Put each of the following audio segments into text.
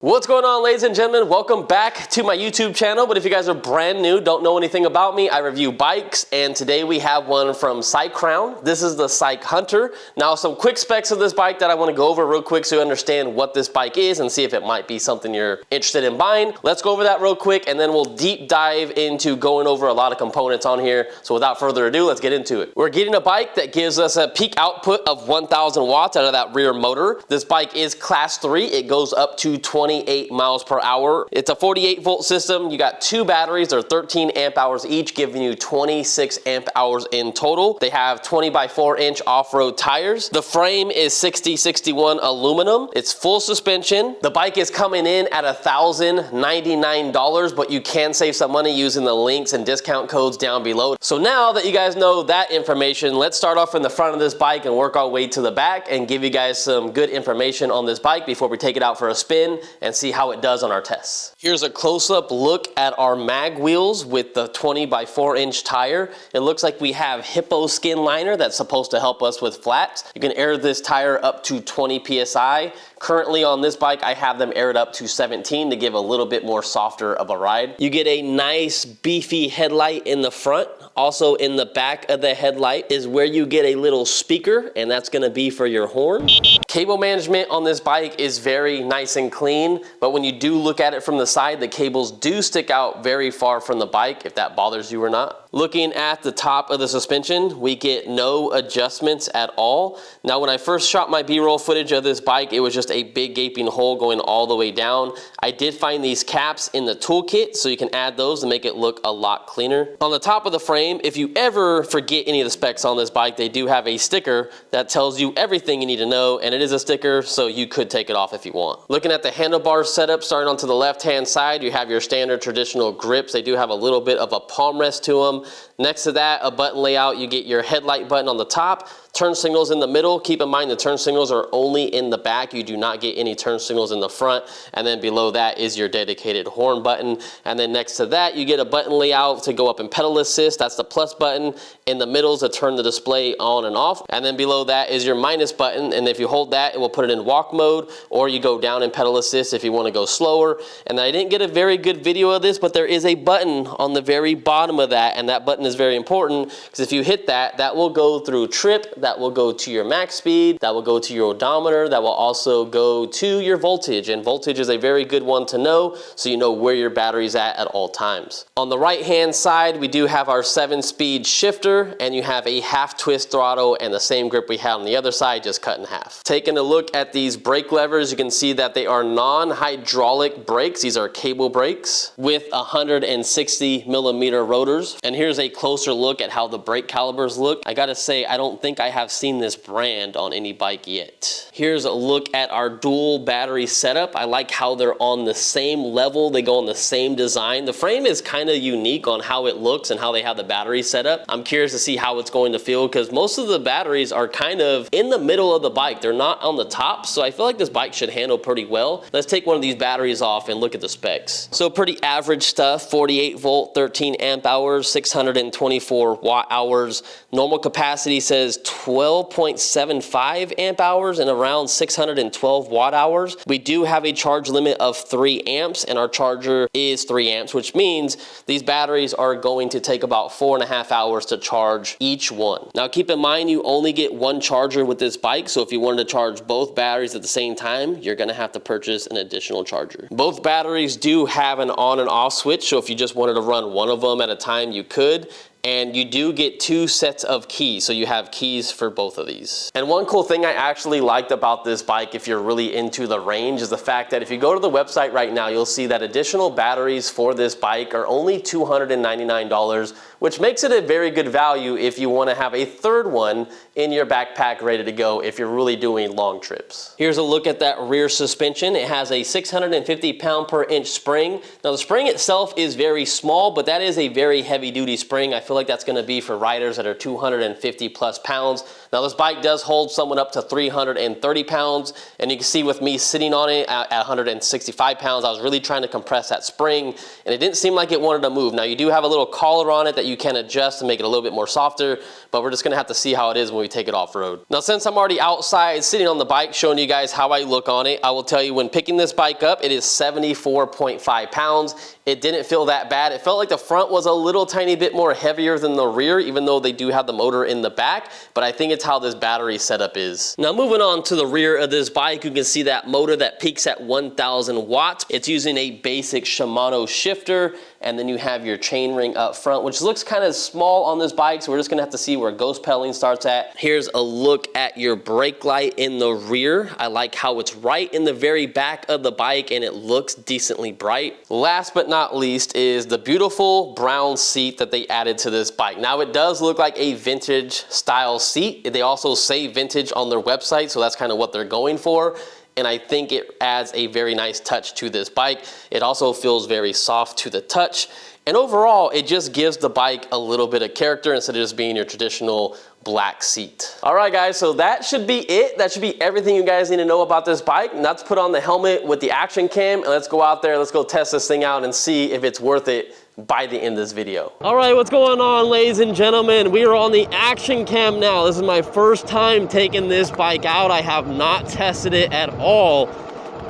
What's going on, ladies and gentlemen? Welcome back to my YouTube channel. But if you guys are brand new, don't know anything about me, I review bikes, and today we have one from Cycrown. This is the CycHunter. Now, some quick specs of this bike that I want to go over real quick so you understand what this bike is and see if it might be something you're interested in buying. Let's go over that real quick, and then we'll deep dive into going over a lot of components on here. So without further ado, let's get into it. We're getting a bike that gives us a peak output of 1,000 watts out of that rear motor. This bike is class 3. It goes up to 28 miles per hour. It's a 48 volt system. You got two batteries. They're 13 amp hours each, giving you 26 amp hours in total. They have 20 by 4 inch off-road tires. The frame is 60/61 aluminum. It's full suspension. The bike is coming in at $1,099, but you can save some money using the links and discount codes down below. So now that you guys know that information, let's start off in the front of this bike and work our way to the back and give you guys some good information on this bike before we take it out for a spin and see how it does on our tests. Here's a close-up look at our mag wheels with the 20 by 4 inch tire. It looks like we have hippo skin liner that's supposed to help us with flats. You can air this tire up to 20 PSI. Currently on this bike, I have them aired up to 17 to give a little bit more softer of a ride. You get a nice beefy headlight in the front. Also in the back of the headlight is where you get a little speaker, and that's gonna be for your horn. Cable management on this bike is very nice and clean, but when you do look at it from the side, the cables do stick out very far from the bike, if that bothers you or not. Looking at the top of the suspension, we get no adjustments at all. Now, when I first shot my B-roll footage of this bike, it was just a big gaping hole going all the way down. I did find these caps in the toolkit, so you can add those to make it look a lot cleaner. On the top of the frame, if you ever forget any of the specs on this bike, they do have a sticker that tells you everything you need to know, and it is a sticker, so you could take it off if you want. Looking at the handlebar setup, starting onto the left-hand side, you have your standard traditional grips. They do have a little bit of a palm rest to them. Next to that, a button layout, you get your headlight button on the top, turn signals in the middle. Keep in mind the turn signals are only in the back. You do not get any turn signals in the front. And then below that is your dedicated horn button. And then next to that, you get a button layout to go up in pedal assist. That's the plus button. In the middle is to turn the display on and off. And then below that is your minus button. And if you hold that, it will put it in walk mode, or you go down in pedal assist if you want to go slower. And I didn't get a very good video of this, but there is a button on the very bottom of that. And that button is very important because if you hit that, that will go through trip. That will go to your max speed, that will go to your odometer, that will also go to your voltage, and voltage is a very good one to know so you know where your battery's at all times. On the right hand side, we do have our 7-speed shifter, and you have a half twist throttle and the same grip we had on the other side, just cut in half. Taking a look at these brake levers, you can see that they are non-hydraulic brakes. These are cable brakes with 160 millimeter rotors. And here's a closer look at how the brake calibers look. I gotta say, I don't think I have seen this brand on any bike yet. Here's a look at our dual battery setup. I like how they're on the same level. They go on the same design. The frame is kind of unique on how it looks and how they have the battery set up. I'm curious to see how it's going to feel because most of the batteries are kind of in the middle of the bike. They're not on the top, so I feel like this bike should handle pretty well. Let's take one of these batteries off and look at the specs. So pretty average stuff, 48 volt, 13 amp hours, 624 watt hours. Normal capacity says 12.75 amp hours and around 612 watt hours. We do have a charge limit of 3 amps and our charger is 3 amps, which means these batteries are going to take about 4.5 hours to charge each one. Now keep in mind you only get one charger with this bike, so if you wanted to charge both batteries at the same time, you're gonna have to purchase an additional charger. Both batteries do have an on and off switch, so if you just wanted to run one of them at a time, you could. And you do get 2 sets of keys, so you have keys for both of these. And one cool thing I actually liked about this bike, if you're really into the range, is the fact that if you go to the website right now, you'll see that additional batteries for this bike are only $299, which makes it a very good value if you want to have a third one in your backpack ready to go if you're really doing long trips. Here's a look at that rear suspension. It has a 650 pound per inch spring. Now the spring itself is very small, but that is a very heavy duty spring. I feel like that's going to be for riders that are 250 plus pounds. Now this bike does hold someone up to 330 pounds, and you can see with me sitting on it at 165 pounds, I was really trying to compress that spring, and it didn't seem like it wanted to move. Now you do have a little collar on it that you can adjust to make it a little bit more softer, but we're just gonna have to see how it is when we take it off-road. Now since I'm already outside sitting on the bike showing you guys how I look on it, I will tell you when picking this bike up, it is 74.5 pounds. It didn't feel that bad. It felt like the front was a little tiny bit more heavier than the rear, even though they do have the motor in the back, but I think it's how this battery setup is. Now moving on to the rear of this bike, you can see that motor that peaks at 1,000 watts. It's using a basic Shimano shifter, and then you have your chain ring up front, which looks kind of small on this bike, so we're just gonna have to see where ghost pedaling starts at. Here's a look at your brake light in the rear. I like how it's right in the very back of the bike and it looks decently bright. Last but not least is the beautiful brown seat that they added to this bike. Now it does look like a vintage style seat. They also say vintage on their website, so that's kind of what they're going for. And I think it adds a very nice touch to this bike. It also feels very soft to the touch. And overall, it just gives the bike a little bit of character instead of just being your traditional black seat. All right, guys, so that should be it. That should be everything you guys need to know about this bike. Now let's put on the helmet with the action cam and let's go out there, let's go test this thing out and see if it's worth it by the end of this video. All right, what's going on, ladies and gentlemen? We are on the action cam now. This is my first time taking this bike out. I have not tested it at all.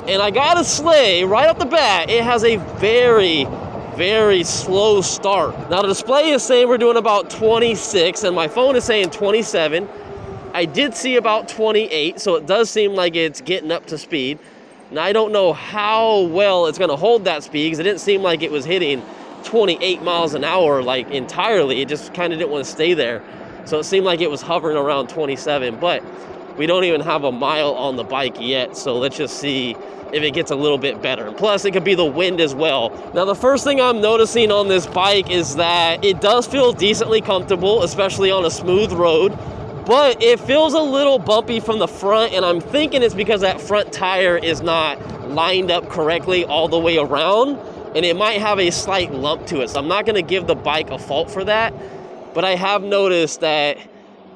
And I gotta say, right off the bat, it has a very slow start. Now the display is saying we're doing about 26 and my phone is saying 27. I did see about 28, so it does seem like it's getting up to speed. Now I don't know how well it's gonna hold that speed because it didn't seem like it was hitting 28 miles an hour like entirely. It just kind of didn't want to stay there. So it seemed like it was hovering around 27, but we don't even have a mile on the bike yet. So let's just see if it gets a little bit better. And plus it could be the wind as well. Now the first thing I'm noticing on this bike is that it does feel decently comfortable, especially on a smooth road, but it feels a little bumpy from the front, and I'm thinking it's because that front tire is not lined up correctly all the way around, and it might have a slight lump to it. So I'm not gonna give the bike a fault for that, but I have noticed that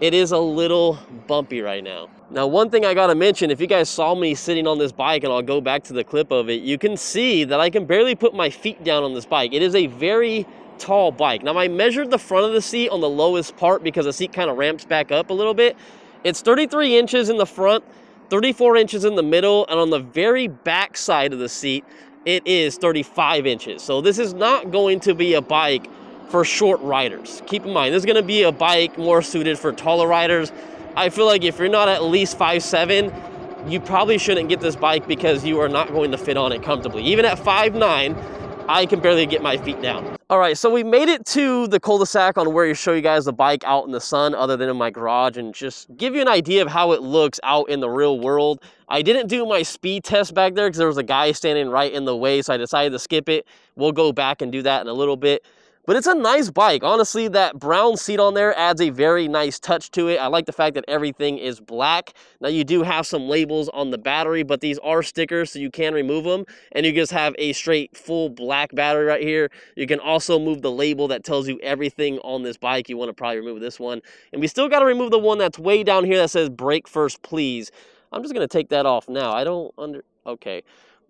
it is a little bumpy right now. Now, one thing I gotta mention, if you guys saw me sitting on this bike, and I'll go back to the clip of it, you can see that I can barely put my feet down on this bike. It is a very tall bike. Now, I measured the front of the seat on the lowest part because the seat kind of ramps back up a little bit. It's 33 inches in the front, 34 inches in the middle, and on the very back side of the seat, it is 35 inches. So this is not going to be a bike for short riders. Keep in mind, this is gonna be a bike more suited for taller riders. I feel like if you're not at least 5'7", you probably shouldn't get this bike because you are not going to fit on it comfortably. Even at 5'9", I can barely get my feet down. All right, so we made it to the cul-de-sac on where you show you guys the bike out in the sun other than in my garage, and just give you an idea of how it looks out in the real world. I didn't do my speed test back there because there was a guy standing right in the way, so I decided to skip it. We'll go back and do that in a little bit. But it's a nice bike. Honestly, that brown seat on there adds a very nice touch to it. I like the fact that everything is black. Now, you do have some labels on the battery, but these are stickers, so you can remove them. And you just have a straight full black battery right here. You can also move the label that tells you everything on this bike. You want to probably remove this one. And we still got to remove the one that's way down here that says brake first, please. I'm just going to take that off now. Okay.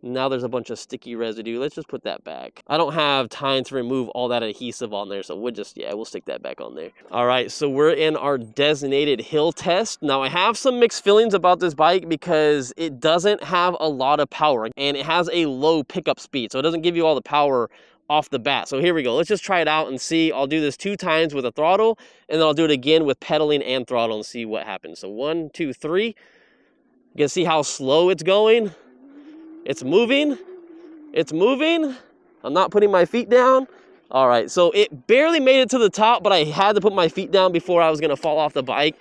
Now there's a bunch of sticky residue. Let's just put that back. I don't have time to remove all that adhesive on there, so we'll stick that back on there. All right, so we're in our designated hill test. Now I have some mixed feelings about this bike because it doesn't have a lot of power and it has a low pickup speed, so it doesn't give you all the power off the bat. So here we go. Let's just try it out and see. I'll do this 2 times with a throttle, and then I'll do it again with pedaling and throttle and see what happens. So 1, 2, 3. You can see how slow it's going. It's moving. It's moving. I'm not putting my feet down. All right, so it barely made it to the top, but I had to put my feet down before I was gonna fall off the bike.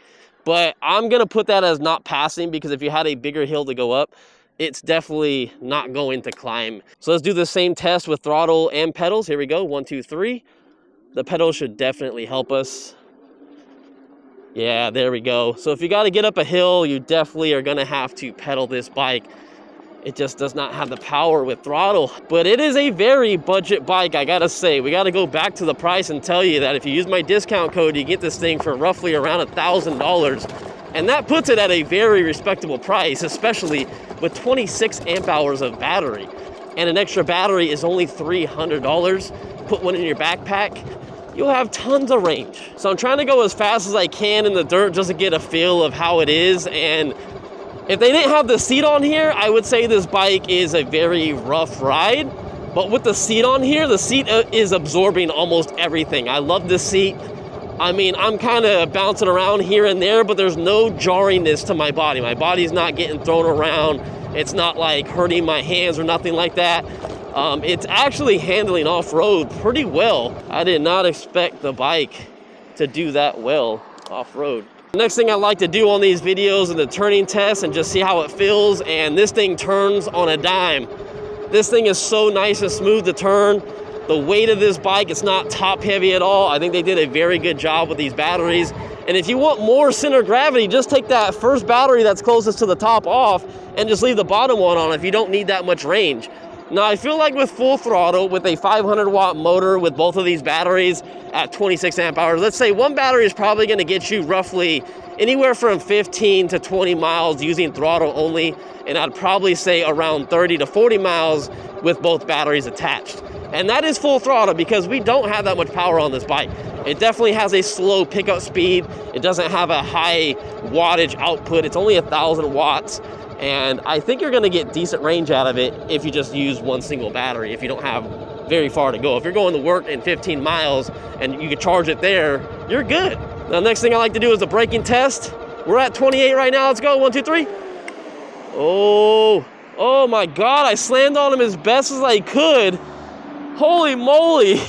But I'm gonna put that as not passing because if you had a bigger hill to go up, it's definitely not going to climb. So let's do the same test with throttle and pedals. Here we go, 1, 2, 3. The pedals should definitely help us. Yeah, there we go. So if you gotta get up a hill, you definitely are gonna have to pedal this bike. It just does not have the power with throttle. But it is a very budget bike, I gotta say. We gotta go back to the price and tell you that if you use my discount code, you get this thing for roughly around $1,000. And that puts it at a very respectable price, especially with 26 amp hours of battery. And an extra battery is only $300. Put one in your backpack, you'll have tons of range. So I'm trying to go as fast as I can in the dirt just to get a feel of how it is. And if they didn't have the seat on here, I would say this bike is a very rough ride. But with the seat on here, the seat is absorbing almost everything. I love this seat. I mean, I'm kind of bouncing around here and there, but there's no jarringness to my body. My body's not getting thrown around. It's not like hurting my hands or nothing like that. It's actually handling off-road pretty well. I did not expect the bike to do that well off-road. The next thing I like to do on these videos is the turning test and just see how it feels. And this thing turns on a dime. This thing is so nice and smooth to turn. The weight of this bike, it's not top heavy at all. I think they did a very good job with these batteries. And if you want more center of gravity, just take that first battery that's closest to the top off and just leave the bottom one on if you don't need that much range. Now, I feel like with full throttle, with a 500 watt motor with both of these batteries at 26 amp hours, let's say one battery is probably gonna get you roughly anywhere from 15 to 20 miles using throttle only. And I'd probably say around 30 to 40 miles with both batteries attached. And that is full throttle because we don't have that much power on this bike. It definitely has a slow pickup speed. It doesn't have a high wattage output. It's only 1,000 watts. And I think you're gonna get decent range out of it if you just use one single battery, if you don't have very far to go. If you're going to work in 15 miles and you can charge it there, you're good. Now, next thing I like to do is a braking test. We're at 28 right now. Let's go, 1, 2, 3. Oh my God, I slammed on him as best as I could. Holy moly.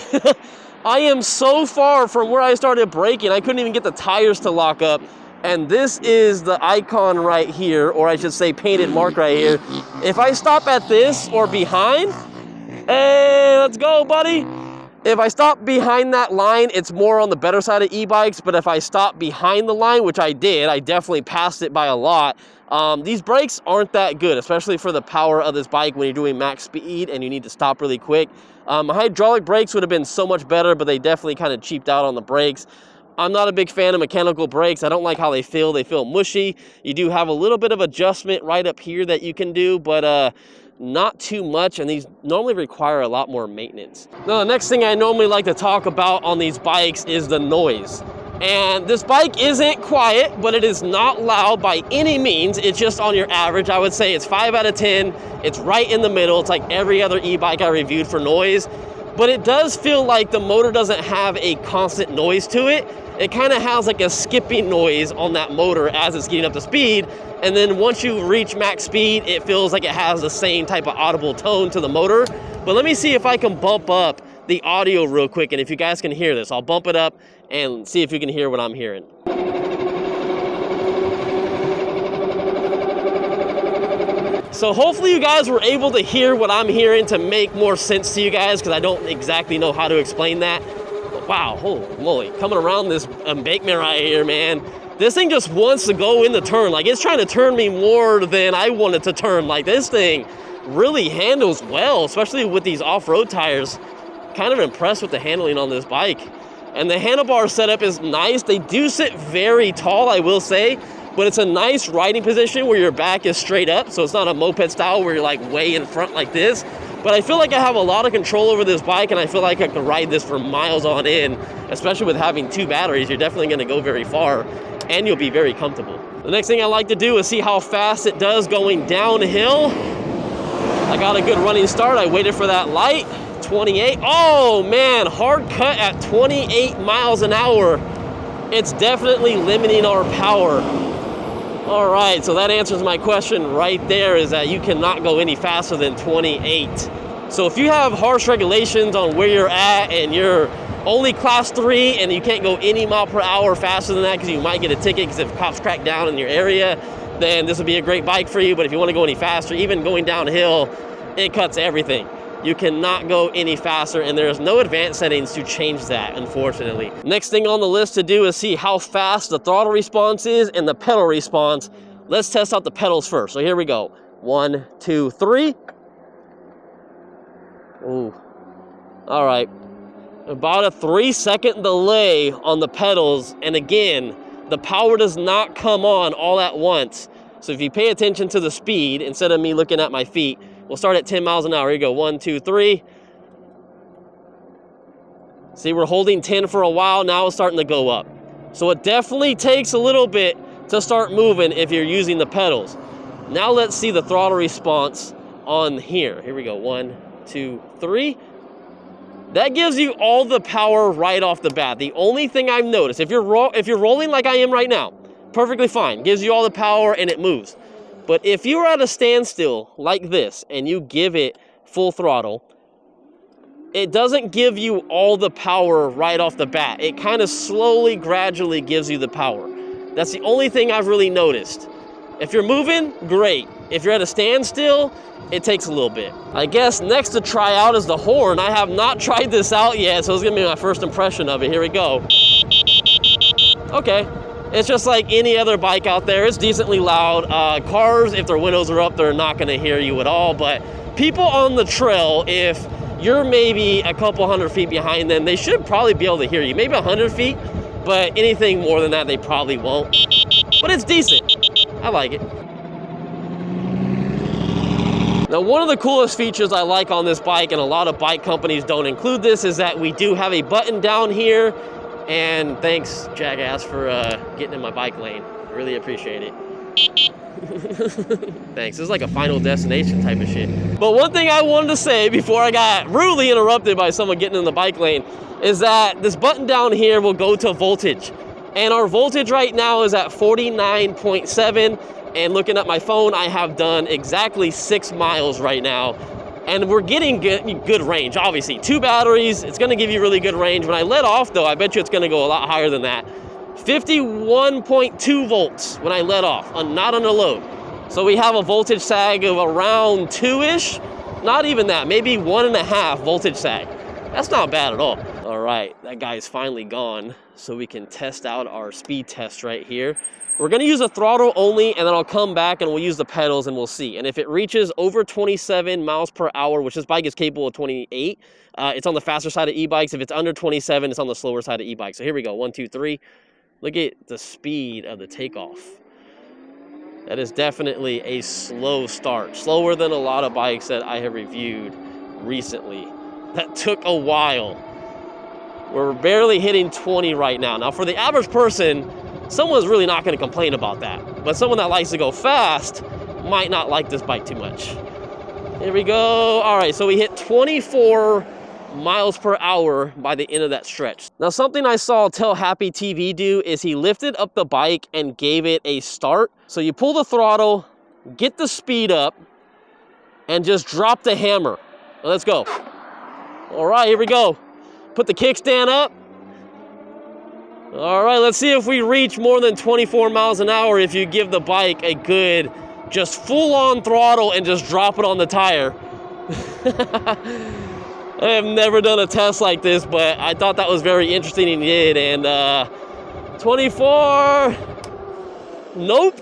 I am so far from where I started braking. I couldn't even get the tires to lock up. And this is the icon right here, or I should say painted mark right here. If I stop at this or behind, hey, let's go, buddy. If I stop behind that line, it's more on the better side of e-bikes, but if I stop behind the line, which I did, I definitely passed it by a lot. These brakes aren't that good, especially for the power of this bike when you're doing max speed and you need to stop really quick. Hydraulic brakes would have been so much better, but they definitely kind of cheaped out on the brakes. I'm not a big fan of mechanical brakes. I don't like how they feel. They feel mushy. You do have a little bit of adjustment right up here that you can do, but not too much, and these normally require a lot more maintenance. Now, the next thing I normally like to talk about on these bikes is the noise. And this bike isn't quiet, but it is not loud by any means. It's just on your average. I would say it's 5 out of 10. It's right in the middle. It's like every other e-bike I reviewed for noise. But it does feel like the motor doesn't have a constant noise to it. It kind of has like a skipping noise on that motor as it's getting up to speed. And then once you reach max speed, it feels like it has the same type of audible tone to the motor. But let me see if I can bump up the audio real quick, and if you guys can hear this, I'll bump it up and see if you can hear what I'm hearing. So hopefully you guys were able to hear what I'm hearing to make more sense to you guys, because I don't exactly know how to explain that. But wow, holy moly, coming around this embankment right here, man. This thing just wants to go in the turn. Like, it's trying to turn me more than I want it to turn. Like, this thing really handles well, especially with these off-road tires. Kind of impressed with the handling on this bike. And the handlebar setup is nice. They do sit very tall, I will say, but it's a nice riding position where your back is straight up, so it's not a moped style where you're like way in front like this. But I feel like I have a lot of control over this bike, and I feel like I could ride this for miles on end, especially with having 2 batteries. You're definitely gonna go very far, and you'll be very comfortable. The next thing I like to do is see how fast it does going downhill. I got a good running start. I waited for that light. 28. Oh man, hard cut at 28 miles an hour. It's definitely limiting our power. All right, so that answers my question right there, is that you cannot go any faster than 28. So if you have harsh regulations on where you're at and you're only class 3 and you can't go any mile per hour faster than that because you might get a ticket because if cops crack down in your area, then this would be a great bike for you. But if you want to go any faster, even going downhill, it cuts everything. You cannot go any faster, and there's no advanced settings to change that, unfortunately. Next thing on the list to do is see how fast the throttle response is and the pedal response. Let's test out the pedals first. So here we go. 1, 2, 3. Ooh. All right. About a 3-second delay on the pedals. And again, the power does not come on all at once. So if you pay attention to the speed, instead of me looking at my feet, we'll start at 10 miles an hour. Here you go, 1, 2, 3. See, we're holding 10 for a while. Now it's starting to go up. So it definitely takes a little bit to start moving if you're using the pedals. Now let's see the throttle response on here. Here we go, 1, 2, 3. That gives you all the power right off the bat. The only thing I've noticed, if you're rolling like I am right now, perfectly fine. Gives you all the power and it moves. But if you're at a standstill like this and you give it full throttle, it doesn't give you all the power right off the bat. It kind of slowly, gradually gives you the power. That's the only thing I've really noticed. If you're moving, great. If you're at a standstill, it takes a little bit. I guess next to try out is the horn. I have not tried this out yet, so it's gonna be my first impression of it. Here we go. Okay, it's just like any other bike out there. It's decently loud. Cars, if their windows are up, they're not gonna hear you at all, but people on the trail, if you're maybe a couple hundred feet behind them, they should probably be able to hear you. Maybe 100 feet, but anything more than that, they probably won't. But it's decent. I like it. Now, one of the coolest features I like on this bike, and a lot of bike companies don't include this, is that we do have a button down here. And thanks, Jackass, for getting in my bike lane. I really appreciate it. Thanks. This is like a Final Destination type of shit. But one thing I wanted to say before I got rudely interrupted by someone getting in the bike lane is that this button down here will go to voltage. And our voltage right now is at 49.7. And looking at my phone, I have done exactly 6 miles right now. And we're getting good range, obviously. 2 batteries, it's gonna give you really good range. When I let off though, I bet you it's gonna go a lot higher than that. 51.2 volts when I let off, not on a load. So we have a voltage sag of around 2-ish. Not even that, maybe 1.5 voltage sag. That's not bad at all. All right, that guy's finally gone. So we can test out our speed test right here. We're gonna use a throttle only, and then I'll come back and we'll use the pedals and we'll see. And if it reaches over 27 miles per hour, which this bike is capable of 28, it's on the faster side of e-bikes. If it's under 27, it's on the slower side of e-bikes. So here we go, 1, 2, 3. Look at the speed of the takeoff. That is definitely a slow start. Slower than a lot of bikes that I have reviewed recently. That took a while. We're barely hitting 20 right now. Now for the average person, someone's really not gonna complain about that. But someone that likes to go fast might not like this bike too much. Here we go. All right, so we hit 24 miles per hour by the end of that stretch. Now, something I saw Tell Happy TV do is he lifted up the bike and gave it a start. So you pull the throttle, get the speed up, and just drop the hammer. Now, let's go. All right, here we go. Put the kickstand up. All right, let's see if we reach more than 24 miles an hour if you give the bike a good, just full-on throttle and just drop it on the tire. I have never done a test like this, but I thought that was very interesting and he did. And 24, nope.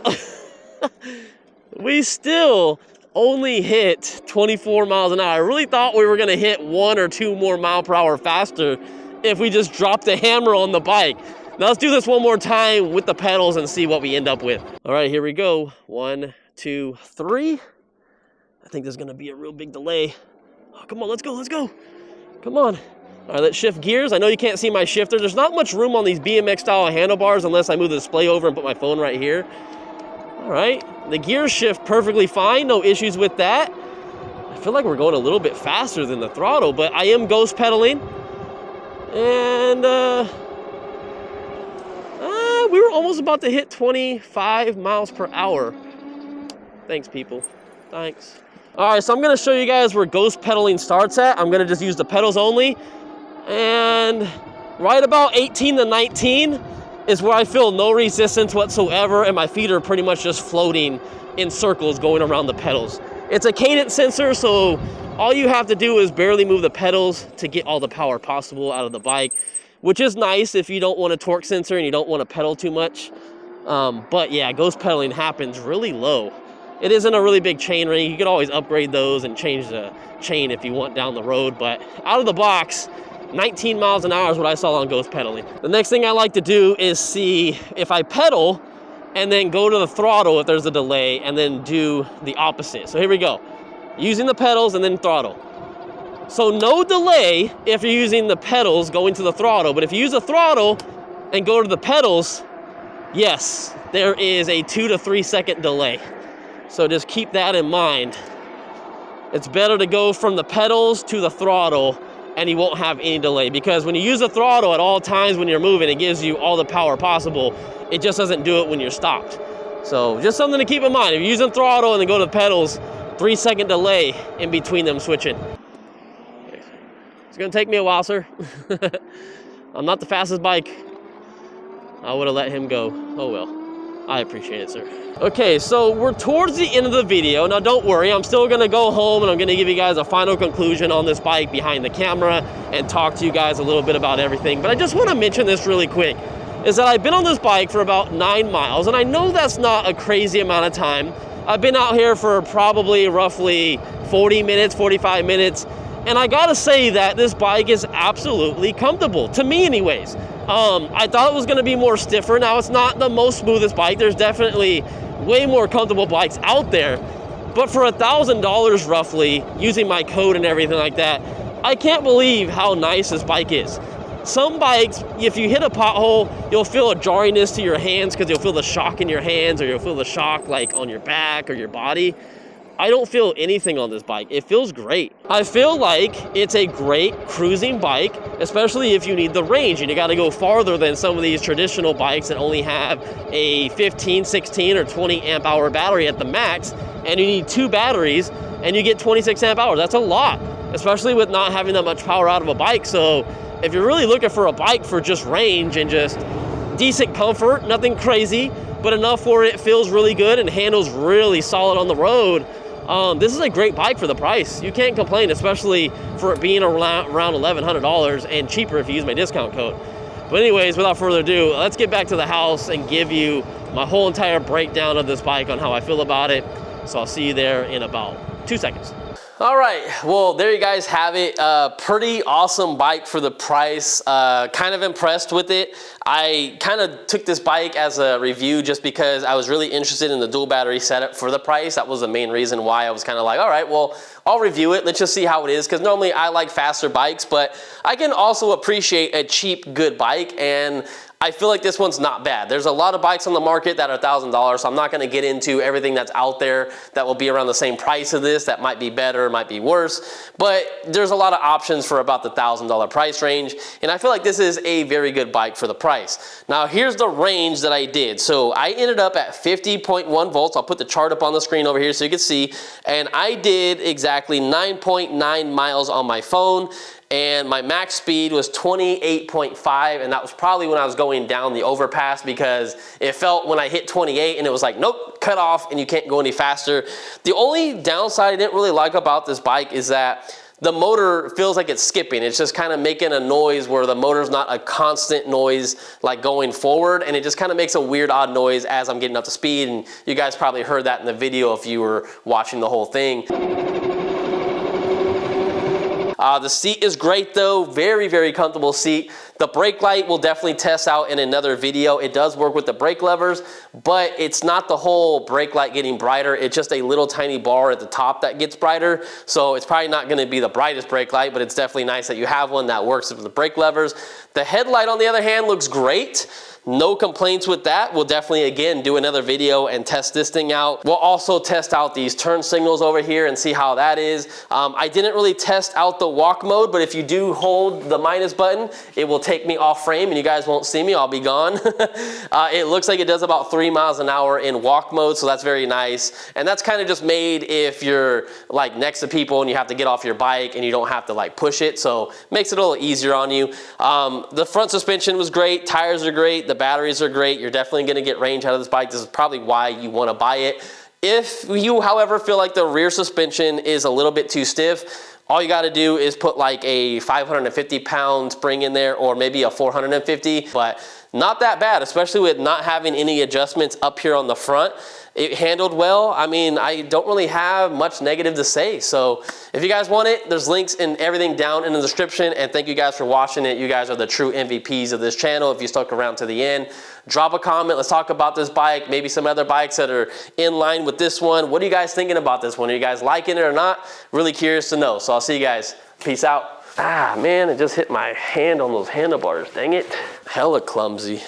We still only hit 24 miles an hour. I really thought we were gonna hit 1 or 2 more mile per hour faster if we just dropped the hammer on the bike. Now let's do this one more time with the pedals and see what we end up with. All right, here we go. 1, 2, 3. I think there's gonna be a real big delay. Oh, come on, let's go, let's go. Come on. All right, let's shift gears. I know you can't see my shifter. There's not much room on these BMX style handlebars unless I move the display over and put my phone right here. All right, the gears shift perfectly fine. No issues with that. I feel like we're going a little bit faster than the throttle, but I am ghost pedaling. And we were almost about to hit 25 miles per hour. Thanks, people. Thanks. All right, so I'm gonna show you guys where ghost pedaling starts at. I'm gonna just use the pedals only. And right about 18 to 19 is where I feel no resistance whatsoever, and my feet are pretty much just floating in circles going around the pedals. It's a cadence sensor, so all you have to do is barely move the pedals to get all the power possible out of the bike, which is nice if you don't want a torque sensor and you don't want to pedal too much. But yeah, ghost pedaling happens really low. It isn't a really big chain ring. You can always upgrade those and change the chain if you want down the road, but out of the box, 19 miles an hour is what I saw on Ghost pedaling. The next thing I like to do is see if I pedal and then go to the throttle if there's a delay, and then do the opposite. So here we go. Using the pedals and then throttle. So no delay if you're using the pedals going to the throttle, but if you use the throttle and go to the pedals, yes, there is a 2 to 3 second delay. So just keep that in mind. It's better to go from the pedals to the throttle and you won't have any delay, because when you use the throttle at all times when you're moving, it gives you all the power possible. It just doesn't do it when you're stopped. So just something to keep in mind. If you're using throttle and then go to the pedals, 3 second delay in between them switching. It's gonna take me a while, sir. I'm not the fastest bike. I would have let him go. Oh well. I appreciate it, sir. Okay, so we're towards the end of the video. Now don't worry, I'm still gonna go home and I'm gonna give you guys a final conclusion on this bike behind the camera and talk to you guys a little bit about everything. But I just wanna mention this really quick, is that I've been on this bike for about 9 miles, and I know that's not a crazy amount of time. I've been out here for probably roughly 40 minutes, 45 minutes, and I gotta say that this bike is absolutely comfortable, to me anyways. I thought it was gonna be more stiffer. Now it's not the most smoothest bike. There's definitely way more comfortable bikes out there. But for $1,000 roughly, using my code and everything like that, I can't believe how nice this bike is. Some bikes, if you hit a pothole, you'll feel a jarriness to your hands because you'll feel the shock in your hands, or you'll feel the shock like on your back or your body. I don't feel anything on this bike. It feels great. I feel like it's a great cruising bike, especially if you need the range and you got to go farther than some of these traditional bikes that only have a 15, 16, or 20 amp hour battery at the max, and you need 2 batteries and you get 26 amp hours. That's a lot, especially with not having that much power out of a bike. So if you're really looking for a bike for just range and just decent comfort, nothing crazy, but enough where it feels really good and handles really solid on the road, this is a great bike for the price. You can't complain, especially for it being around $1,100 and cheaper if you use my discount code. But anyways, without further ado, let's get back to the house and give you my whole entire breakdown of this bike on how I feel about it. So I'll see you there in about 2 seconds. All right, well, there you guys have it. Pretty awesome bike for the price. Kind of impressed with it. I kind of took this bike as a review just because I was really interested in the dual battery setup for the price. That was the main reason why I was kind of like, all right, well, I'll review it. Let's just see how it is, because normally I like faster bikes, but I can also appreciate a cheap, good bike, and I feel like this one's not bad. There's a lot of bikes on the market that are $1,000, so I'm not gonna get into everything that's out there that will be around the same price of this, that might be better, might be worse, but there's a lot of options for about the $1,000 price range, and I feel like this is a very good bike for the price. Now here's the range that I did. So I ended up at 50.1 volts. I'll put the chart up on the screen over here so you can see, and I did exactly 9.9 miles on my phone, and my max speed was 28.5, and that was probably when I was going down the overpass, because it felt when I hit 28 and it was like, nope, cut off and you can't go any faster. The only downside I didn't really like about this bike is that the motor feels like it's skipping. It's just kind of making a noise where the motor's not a constant noise like going forward, and it just kind of makes a weird odd noise as I'm getting up to speed, and you guys probably heard that in the video if you were watching the whole thing. The seat is great though, very, very comfortable seat. The brake light we'll definitely test out in another video. It does work with the brake levers, but it's not the whole brake light getting brighter. It's just a little tiny bar at the top that gets brighter. So it's probably not gonna be the brightest brake light, but it's definitely nice that you have one that works with the brake levers. The headlight on the other hand looks great. No complaints with that. We'll definitely, again, do another video and test this thing out. We'll also test out these turn signals over here and see how that is. I didn't really test out the walk mode, but if you do hold the minus button, it will take me off frame and you guys won't see me. I'll be gone. It looks like it does about 3 miles an hour in walk mode, so that's very nice. And that's kind of just made if you're like next to people and you have to get off your bike and you don't have to like push it, so makes it a little easier on you. The front suspension was great. Tires are great. The batteries are great. You're definitely going to get range out of this bike. This is probably why you want to buy it. If you, however, feel like the rear suspension is a little bit too stiff, all you got to do is put like a 550 pound spring in there, or maybe a 450, but not that bad, especially with not having any adjustments up here on the front. It handled well. I mean, I don't really have much negative to say. So if you guys want it, there's links and everything down in the description. And thank you guys for watching it. You guys are the true MVPs of this channel. If you stuck around to the end, drop a comment. Let's talk about this bike, maybe some other bikes that are in line with this one. What are you guys thinking about this one? Are you guys liking it or not? Really curious to know. So I'll see you guys. Peace out. Ah, man, it just hit my hand on those handlebars. Dang it. Hella clumsy.